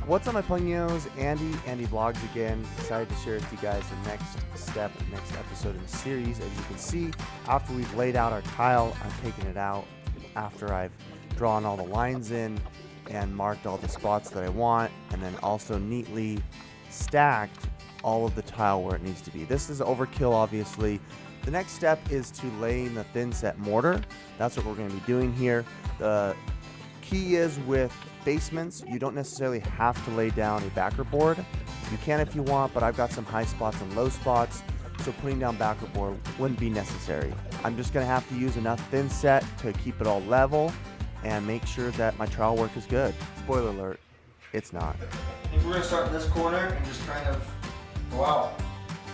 What's up, my Pugnos? Andy Vlogs again. Decided to share with you guys the next episode in the series. As you can see, after we've laid out our tile, I'm taking it out after I've drawn all the lines in and marked all the spots that I want, and then also neatly stacked all of the tile where it needs to be. This is overkill, obviously. The next step is to lay in the thin set mortar. That's what we're going to be doing here. The key is with basements, you don't necessarily have to lay down a backer board. You can if you want, but I've got some high spots and low spots, so putting down backer board wouldn't be necessary. I'm just going to have to use enough thin set to keep it all level and make sure that my trowel work is good. Spoiler alert, it's not. I think we're going to start in this corner and just kind of go out.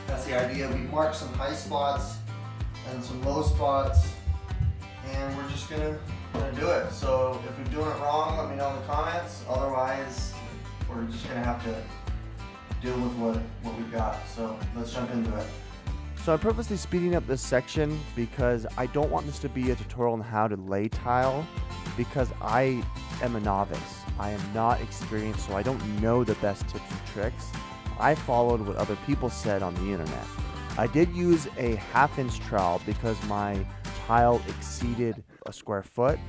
That's the idea. We've marked some high spots and some low spots, and we're just going to do it. So if we're doing it wrong, let me know in the comments. Otherwise, we're just going to have to deal with what we've got. So let's jump into it. So I'm purposely speeding up this section because I don't want this to be a tutorial on how to lay tile, because I am a novice. I am not experienced, so I don't know the best tips and tricks. I followed what other people said on the internet. I did use a 1/2 inch trowel because my tile exceeded a square foot.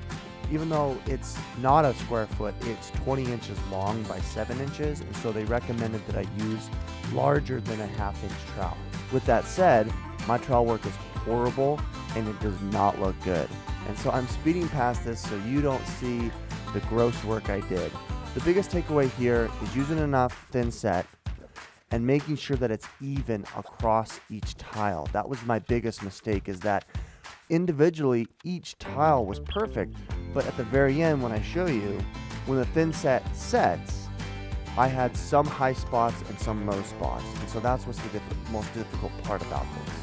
Even though it's not a square foot, it's 20 inches long by 7 inches, and so they recommended that I use larger than a 1/2 inch trowel. With that said, my trowel work is horrible and it does not look good. And so I'm speeding past this so you don't see the gross work I did. The biggest takeaway here is using enough thin set and making sure that it's even across each tile. That was my biggest mistake, is that individually each tile was perfect, but at the very end, when I show you, when the thin set sets, I had some high spots and some low spots, and so that's what's the most difficult part about this.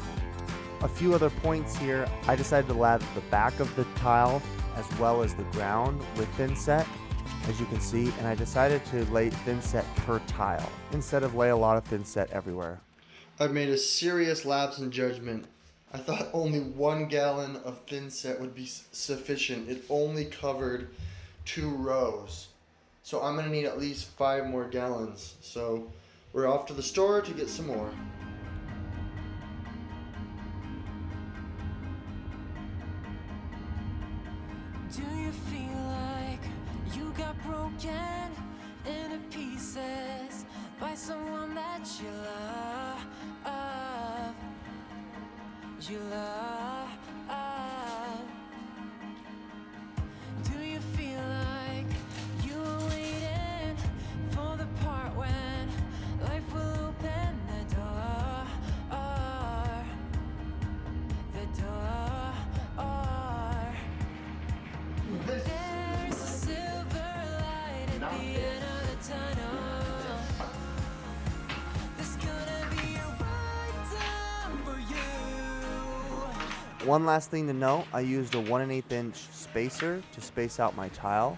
A few other points here. I decided to lather the back of the tile as well as the ground with thin set, as you can see, and I decided to lay thin set per tile instead of lay a lot of thin set everywhere. I've made a serious lapse in judgment. I thought only 1 gallon of thin set would be sufficient. It only covered 2 rows. So I'm gonna need at least 5 more gallons. So we're off to the store to get some more. Do you feel like you got broken into pieces by someone that you love? You love. Do you feel like you were waiting for the part when life will open the door? The door. There's a silver light at the end of the tunnel. There's gonna be a right time for you. One last thing to note, I used a 1 1/8 inch spacer to space out my tile.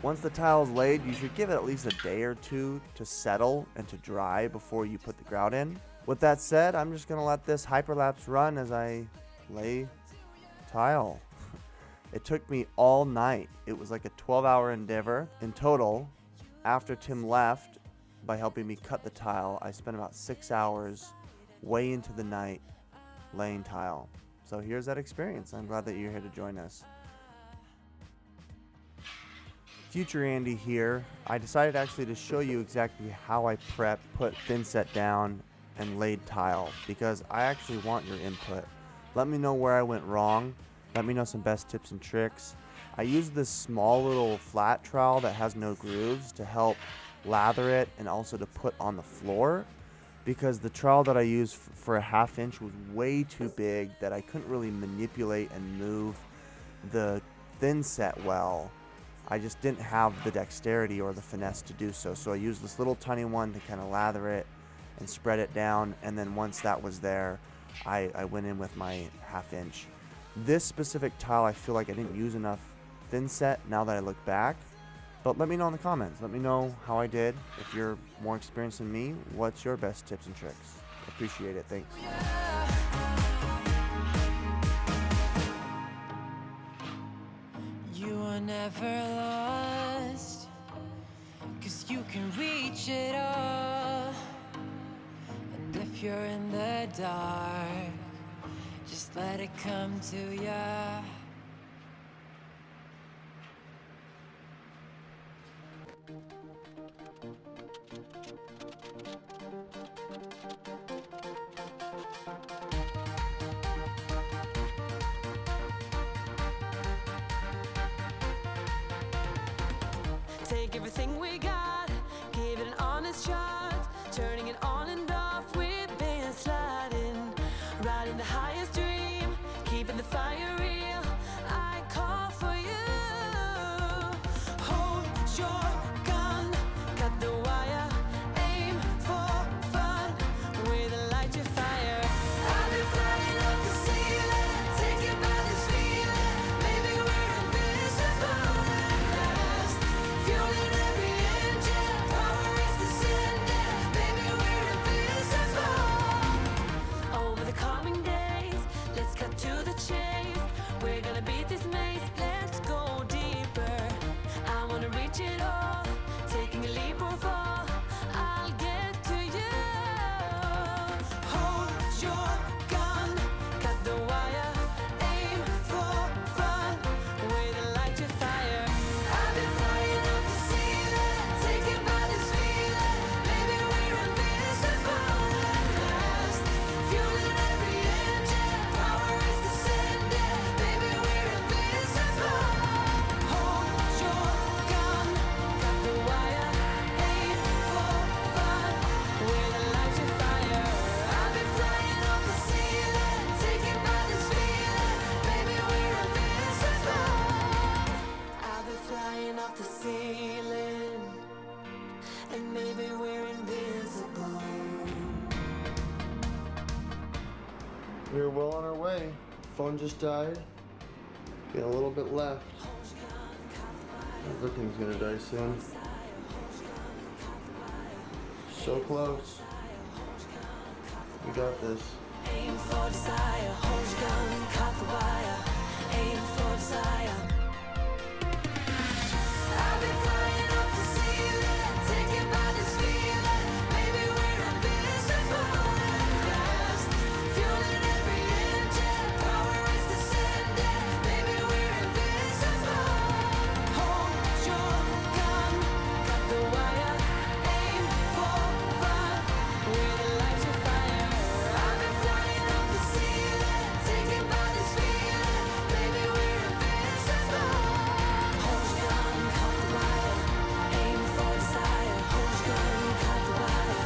Once the tile is laid, you should give it at least a day or two to settle and to dry before you put the grout in. With that said, I'm just gonna let this hyperlapse run as I lay tile. It took me all night. It was like a 12-hour endeavor. In total, after Tim left, by helping me cut the tile, I spent about 6 hours way into the night laying tile. So here's that experience. I'm glad that you're here to join us. Future Andy here. I decided actually to show you exactly how I put thin set down and laid tile, because I actually want your input. Let me know where I went wrong. Let me know some best tips and tricks. I used this small little flat trowel that has no grooves to help lather it and also to put on the floor, because the trowel that I used for a 1/2 inch was way too big that I couldn't really manipulate and move the thin set well. I just didn't have the dexterity or the finesse to do so. So I used this little tiny one to kind of lather it and spread it down, and then once that was there, I went in with my 1/2 inch. This specific tile, I feel like I didn't use enough thin set now that I look back. But let me know in the comments. Let me know how I did. If you're more experienced than me, what's your best tips and tricks? Appreciate it. Thanks. You are never lost, 'cause you can reach reach it all. And if you're in the dark, just let it come to ya. Take everything we got, give it an honest shot, turning it on and off, we've been sliding, riding the highest dream, keeping the fire real. I call for you. Hold your gun, cut the wire, aim for fun, with a light your fire. I've been flying up the ceiling, taken by this feeling. Maybe we're invisible at last. Fueling every engine, power is descending. Maybe we're invisible. Over the coming days, let's cut to the chase. We're gonna beat this maze, let's go deeper. I wanna reach it all, taking a leap or fall. I'll get to you. Hold your gun, cut the wire, aim for fun, with a light your fire. I've been flying up the ceiling, taken by this feeling. Maybe we're invisible at last. Fueling every engine, power is descending. Maybe we're invisible. Hold your gun, cut the wire, aim for fun, with a light your fire. I've been flying up the ceiling, taken by this feeling. Maybe we're invisible. I've been flying off the ceiling, and maybe we're invisible. We're well on our way. Phone just died. Got a little bit left. Everything's gonna die soon. So close. We got this. Aim for desire, hold your gun, cut the wire. Aim for desire. I've been flying up the ceiling, taken by this feeling. Maybe we're invisible at last. Fueling every engine, power is descending. Maybe we're invisible. Hold your gun, cut the wire. Aim for fun, with a light your fire. I've been flying up the ceiling, taken by this feeling. Maybe we're invisible. Hold your gun, cut the wire. Aim for desire. Hold your gun, cut the wire.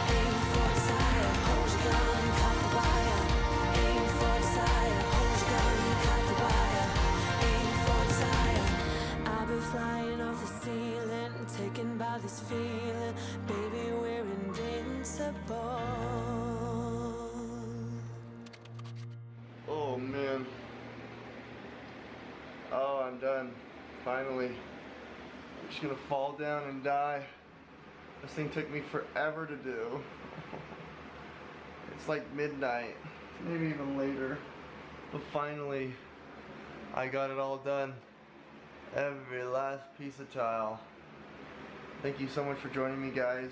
Aim for desire. Hold your gun, cut the wire. Aim for desire. Hold your gun, cut the wire. Aim for desire. I've been flying off the ceiling, taken by this feeling. Baby, we're invincible. Oh man. Oh, I'm done. Finally. I'm just gonna fall down and die. This thing took me forever to do. It's like midnight, maybe even later. But finally, I got it all done. Every last piece of tile. Thank you so much for joining me, guys.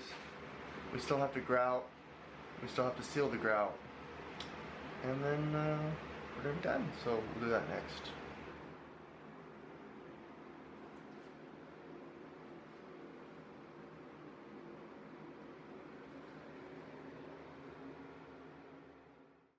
We still have to grout. We still have to seal the grout. And then we're gonna be done. So we'll do that next.